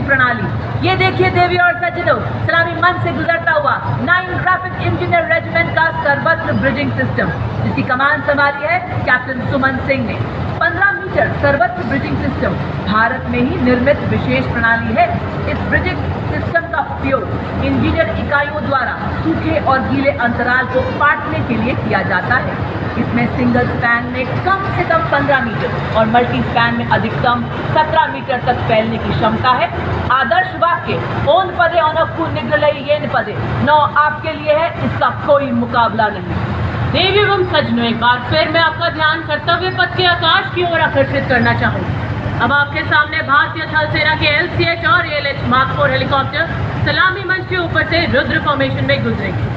प्रणाली। ये देखिए देवी और सज्जनों, सलामी मंच से गुजरता हुआ 9 ग्राफिक इंजीनियर रेजिमेंट का सर्वत्र ब्रिजिंग सिस्टम, जिसकी कमान संभाली है कैप्टन सुमन सिंह ने। 15 मीटर सर्वत्र ब्रिजिंग सिस्टम भारत में ही निर्मित विशेष प्रणाली है। इस ब्रिजिंग सिस्टम का उपयोग इंजीनियर इकाइयों द्वारा सूखे और गीले अंतराल को पाटने के लिए किया जाता है। इसमें सिंगल स्पैन में कम से कम 15 मीटर और मल्टी स्पैन में अधिकतम 17 मीटर तक फैलने की क्षमता है। आदर्श वाक्य ओन पदे ओनक्कू निग्रलई येन पदे नौ आपके लिए है, इसका कोई मुकाबला नहीं। देवी एवं सज्जनों, एक बार फिर मैं आपका ध्यान कर्तव्य पथ के आकाश की ओर आकर्षित करना चाहूँगी। अब आपके सामने भारतीय थल सेना के LCH और ALH Mark 4 हेलीकॉप्टर सलामी मंच के ऊपर से रुद्र फॉर्मेशन में गुजरेंगे।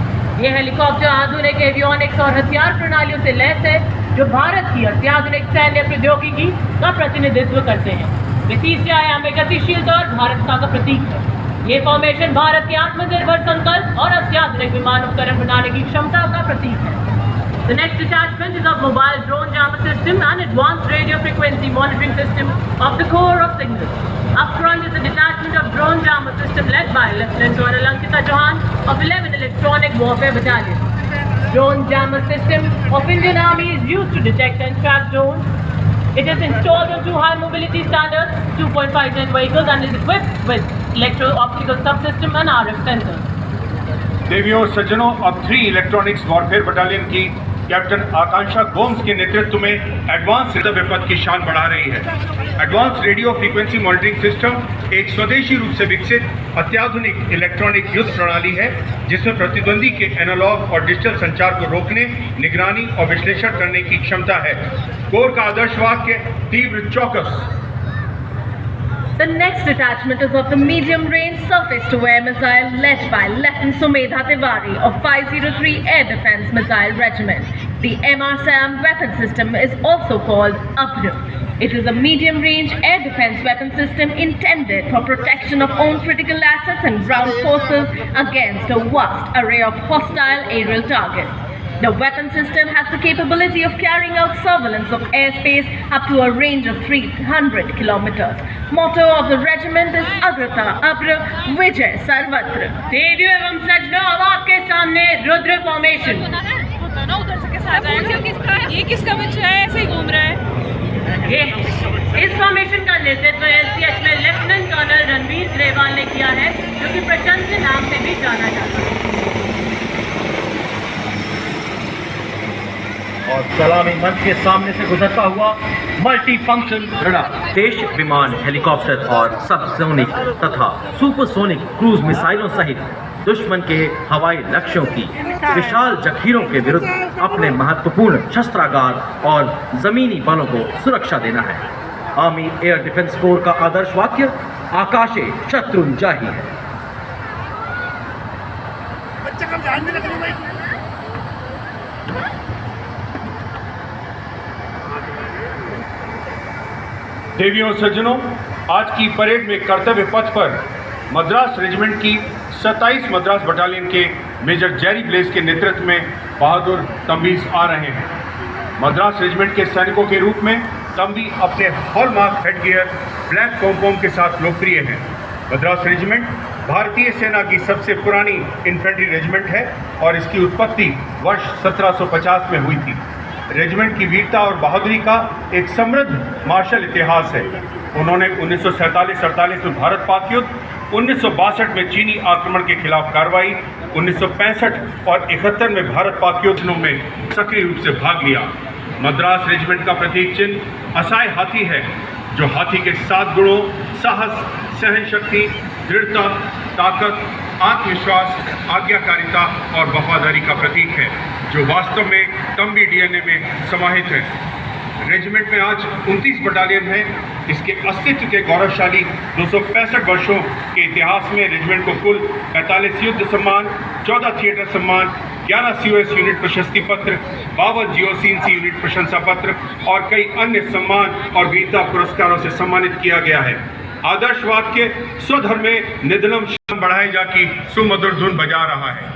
ये हेलीकॉप्टर आधुनिक एवियोनिक्स और हथियार प्रणालियों से लैस है, जो भारत की अत्याधुनिक सैन्य प्रौद्योगिकी का प्रतिनिधित्व करते हैं। वे तीसरे आयाम में गतिशीलता और भारतता का प्रतीक है। ये फॉर्मेशन भारत के आत्मनिर्भर संकल्प और अत्याधुनिक विमान उपकरण बनाने की क्षमता का प्रतीक है। The next detachment is of mobile drone jammer system and advanced radio frequency monitoring system of the Corps of Signals. Up front is a detachment of drone jammer system led by Lieutenant Colonel Ankita Chauhan of 11 Electronic Warfare Battalion. Drone jammer system of Indian Army is used to detect and track drones. It is installed on 2 high mobility standards, 2.5 ton vehicles, and is equipped with electro-optical subsystem and RF sensors. देवियों और सज्जनों, अब 3 electronics warfare battalion की captain आकांक्षा गोम्स के नेतृत्व में advance कर्तव्य पथ की शान बढ़ा रही है। Advance radio frequency monitoring system एक स्वदेशी रूप से विकसित अत्याधुनिक इलेक्ट्रॉनिक युद्ध प्रणाली है, जिसमें प्रतिद्वंदी के एनालॉग और डिजिटल संचार को रोकने, निगरानी और विश्लेषण करने की क्षमता है। कोर का आदर्श वाक्य तीव्र चौकस। The next detachment is of the medium-range surface-to-air missile led by Lieutenant Sumedha Tiwari of 503 Air Defence Missile Regiment. The MRSAM weapon system is also called Abra. It is a medium-range air defence weapon system intended for protection of own critical assets and ground forces against a vast array of hostile aerial targets. The weapon system has the capability of carrying out surveillance of airspace up to a range of 300 kilometers. Motto of the regiment is Agrata Abra Vijay Sarvatra. देवियों एवं सज्जनों, अब आपके सामने Rudra formation. ये किसका बच्चा है, ऐसे ही घूम रहा है? ये इस फॉर्मेशन का नेतृत्व LCH में लेफ्टिनेंट कर्नल रणवीर ग्रेवाल ने किया है, जो कि प्रचंड के नाम से भी जाना जाता है। और सलामी मंच के सामने से गुजरता हुआ मल्टी फंक्शन रडार देश विमान, हेलीकॉप्टर और सबसोनिक तथा सुपरसोनिक क्रूज मिसाइलों सहित दुश्मन के हवाई लक्ष्यों की विशाल जखीरों के विरुद्ध अपने महत्वपूर्ण शस्त्रागार और जमीनी बलों को सुरक्षा देना है। आर्मी एयर डिफेंस कोर का आदर्श वाक्य आकाशे शत्रुंजाही है। देवियों और सज्जनों, आज की परेड में कर्तव्य पथ पर मद्रास रेजिमेंट की 27 मद्रास बटालियन के मेजर जेरी ब्लेस के नेतृत्व में बहादुर तंबीज आ रहे हैं। मद्रास रेजिमेंट के सैनिकों के रूप में तंबी अपने हॉलमार्क हेडगियर ब्लैक पॉम के साथ लोकप्रिय हैं। मद्रास रेजिमेंट भारतीय सेना की सबसे पुरानी इन्फेंट्री रेजिमेंट है और इसकी उत्पत्ति वर्ष 1750 में हुई थी। रेजिमेंट की वीरता और बहादुरी का एक समृद्ध मार्शल इतिहास है। उन्होंने 1947-48 में भारत पाक युद्ध, 1962 में चीनी आक्रमण के खिलाफ कार्रवाई, 1965 और 71 में भारत पाक युद्धों में सक्रिय रूप से भाग लिया। मद्रास रेजिमेंट का प्रतीक चिन्ह असाय हाथी है, जो हाथी के 7 गुणों साहस, सहनशक्ति, दृढ़ता, ताकत, आत्मविश्वास, आज्ञाकारिता और वफादारी का प्रतीक है, जो वास्तव में तंबी DNA में समाहित है। रेजिमेंट में आज 29 बटालियन हैं। इसके अस्तित्व के गौरवशाली 265 वर्षों के इतिहास में रेजिमेंट को कुल 45 युद्ध सम्मान, 14 थिएटर सम्मान, 11 COS यूनिट प्रशस्ति पत्र, 52 GOC यूनिट प्रशंसा पत्र और कई अन्य सम्मान और वीरता पुरस्कारों से सम्मानित किया गया है। आदर्श वाक्य स्वधर्मे निधनम शान बढ़ाई जाकी सुमधुर धुन बजा रहा है।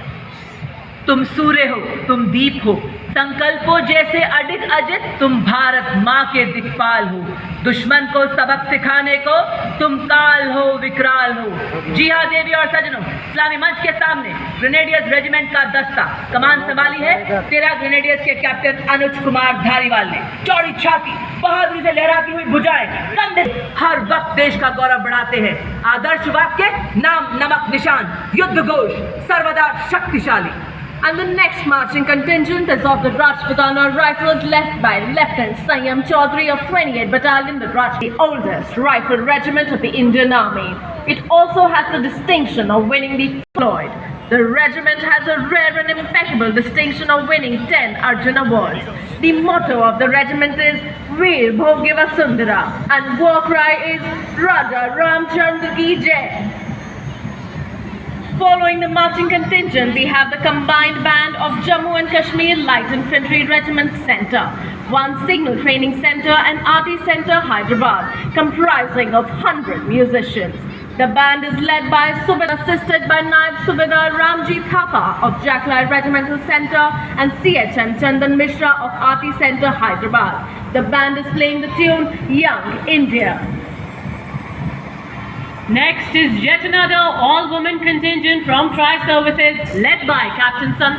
तुम सूर्य हो, तुम दीप हो, संकल्पों जैसे अडिग अजित तुम भारत माँ के दिक्पाल हो। दुश्मन को सबक सिखाने को तुम काल हो विकराल हो। जी हाँ देवी और सजनों, इस्लामी मंच के सामने ग्रेनेडियर्स रेजिमेंट का दस्ता कमान संभाली है 13 ग्रेनेडियर्स के कैप्टन अनुज कुमार धारीवाल ने। चौड़ी छाती, बहादुरी से लहराती हुई भुजाएं, कंधे हर वक्त देश का गौरव बढ़ाते हैं। आदर्श वाक्य, नाम नमक निशान, युद्ध घोष सर्वदा शक्तिशाली। And the next marching contingent is of the Rajputana Rifles led by Lieutenant Sanyam Chaudhary of 28 Battalion, the oldest rifle regiment of the Indian Army. It also has the distinction of winning the Floyd. The regiment has a rare and impeccable distinction of winning 10 Arjun Awards. The motto of the regiment is Veer Bhogiva Sundara and war cry is Raja Ramchandra Ki Jai. Following the marching contingent, we have the combined band of Jammu and Kashmir Light Infantry Regiment Centre, one Signal Training Centre and RT Centre Hyderabad, comprising of 100 musicians. The band is led by Subedar, assisted by Naib Subedar Ramjit Thapa of Jacklai Regimental Centre and CHM Chandan Mishra of RT Centre Hyderabad. The band is playing the tune Young India. Next is yet another all-woman contingent from Tri-Services led by Captain Sandeep.